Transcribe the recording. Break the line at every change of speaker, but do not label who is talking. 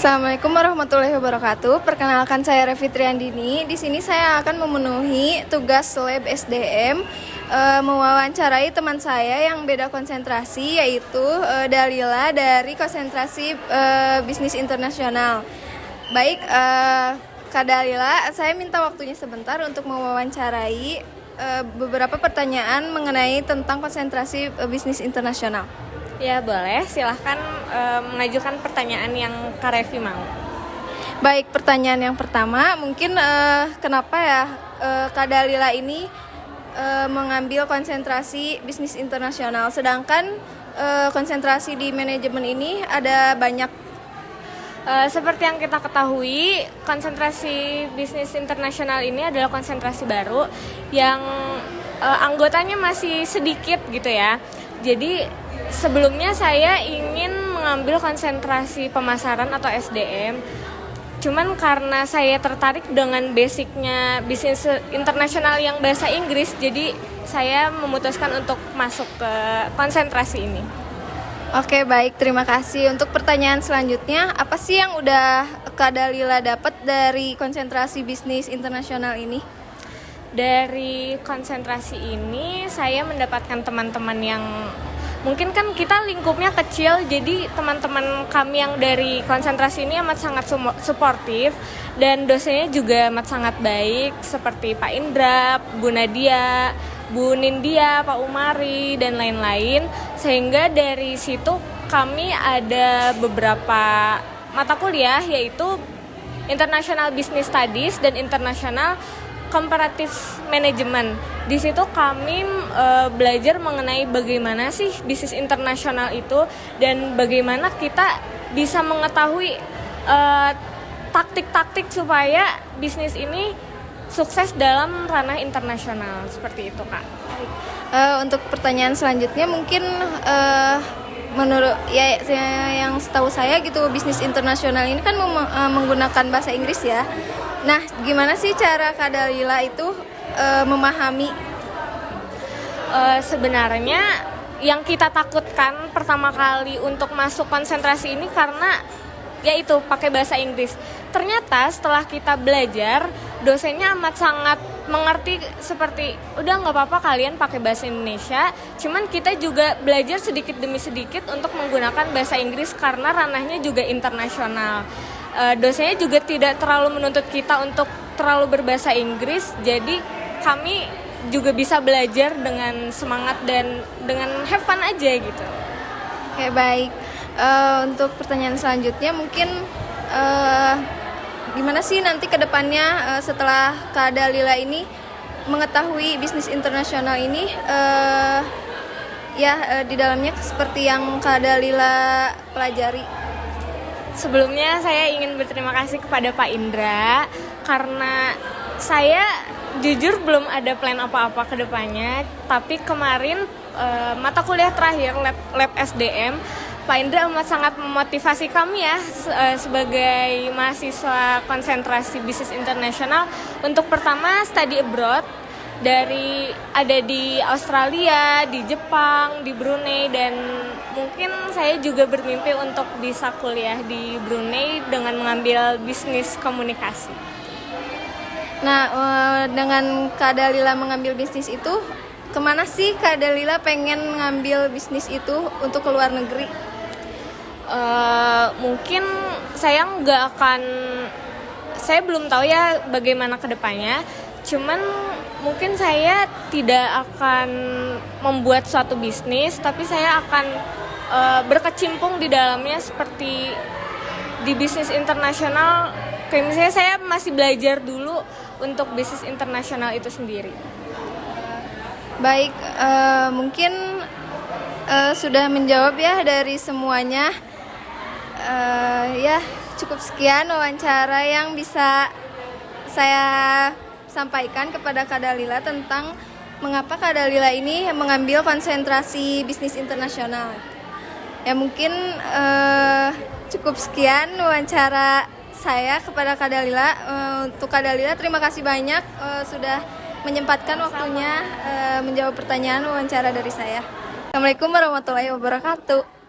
Assalamualaikum warahmatullahi wabarakatuh. Perkenalkan, saya Revi Triandini. Di sini saya akan memenuhi tugas lab SDM, mewawancarai teman saya yang beda konsentrasi, yaitu Dalila dari konsentrasi bisnis internasional. Baik, Kak Dalila, saya minta waktunya sebentar untuk mewawancarai beberapa pertanyaan mengenai tentang konsentrasi bisnis internasional.
Ya boleh, silahkan mengajukan pertanyaan yang Kak Revi mau.
Baik, pertanyaan yang pertama, mungkin kenapa ya Kak Dalila ini mengambil konsentrasi bisnis internasional, sedangkan konsentrasi di manajemen ini ada banyak.
Seperti yang kita ketahui, konsentrasi bisnis internasional ini adalah konsentrasi baru yang anggotanya masih sedikit gitu ya. Jadi sebelumnya saya ingin mengambil konsentrasi pemasaran atau SDM. Cuman karena saya tertarik dengan basicnya bisnis internasional yang bahasa Inggris, jadi saya memutuskan untuk masuk ke konsentrasi ini.
Oke, baik, terima kasih. Untuk pertanyaan selanjutnya, apa sih yang udah Kak Dalila dapat dari konsentrasi bisnis internasional ini?
Dari konsentrasi ini saya mendapatkan teman-teman yang mungkin kan kita lingkupnya kecil, jadi teman-teman kami yang dari konsentrasi ini amat sangat suportif dan dosennya juga amat sangat baik, seperti Pak Indra, Bu Nadia, Bu Nindya, Pak Umari, dan lain-lain. Sehingga dari situ kami ada beberapa mata kuliah, yaitu International Business Studies dan International Comparative Management. Di situ kami belajar mengenai bagaimana sih bisnis internasional itu dan bagaimana kita bisa mengetahui taktik-taktik supaya bisnis ini sukses dalam ranah internasional, seperti itu, Kak.
Untuk pertanyaan selanjutnya, mungkin menurut ya yang setahu saya gitu, bisnis internasional ini kan menggunakan bahasa Inggris ya. Nah, gimana sih cara Kak Dalila itu memahami?
Sebenarnya yang kita takutkan pertama kali untuk masuk konsentrasi ini karena yaitu pakai bahasa Inggris. Ternyata setelah kita belajar, dosennya amat sangat mengerti, seperti udah nggak apa-apa kalian pakai bahasa Indonesia, cuman kita juga belajar sedikit demi sedikit untuk menggunakan bahasa Inggris karena ranahnya juga internasional. Dosennya juga tidak terlalu menuntut kita untuk terlalu berbahasa Inggris, jadi kami juga bisa belajar dengan semangat dan dengan have fun aja gitu.
Oke, baik. Untuk pertanyaan selanjutnya, mungkin gimana sih nanti ke depannya setelah Kak Dalila ini mengetahui bisnis internasional ini, di dalamnya seperti yang Kak Dalila pelajari?
Sebelumnya saya ingin berterima kasih kepada Pak Indra karena saya jujur belum ada plan apa-apa ke depannya, tapi kemarin mata kuliah terakhir lab SDM, Pak Indra amat sangat memotivasi kami ya sebagai mahasiswa konsentrasi bisnis internasional untuk pertama study abroad, ada di Australia, di Jepang, di Brunei, dan mungkin saya juga bermimpi untuk bisa kuliah di Brunei dengan mengambil bisnis komunikasi.
Nah, dengan Kak Dalila mengambil bisnis itu, kemana sih Kak Dalila pengen ngambil bisnis itu untuk ke luar negeri?
Mungkin saya saya belum tahu ya bagaimana kedepannya, cuman mungkin saya tidak akan membuat suatu bisnis, tapi saya akan berkecimpung di dalamnya seperti di bisnis internasional. Kayak misalnya saya masih belajar dulu untuk bisnis internasional itu sendiri.
Baik, mungkin sudah menjawab ya dari semuanya. Cukup sekian wawancara yang bisa saya sampaikan kepada Kak Dalila tentang mengapa Kak Dalila ini mengambil konsentrasi bisnis internasional. Ya mungkin cukup sekian wawancara saya kepada Kak Dalila. Untuk Kak Dalila, terima kasih banyak sudah menyempatkan waktunya menjawab pertanyaan wawancara dari saya. Assalamualaikum warahmatullahi wabarakatuh.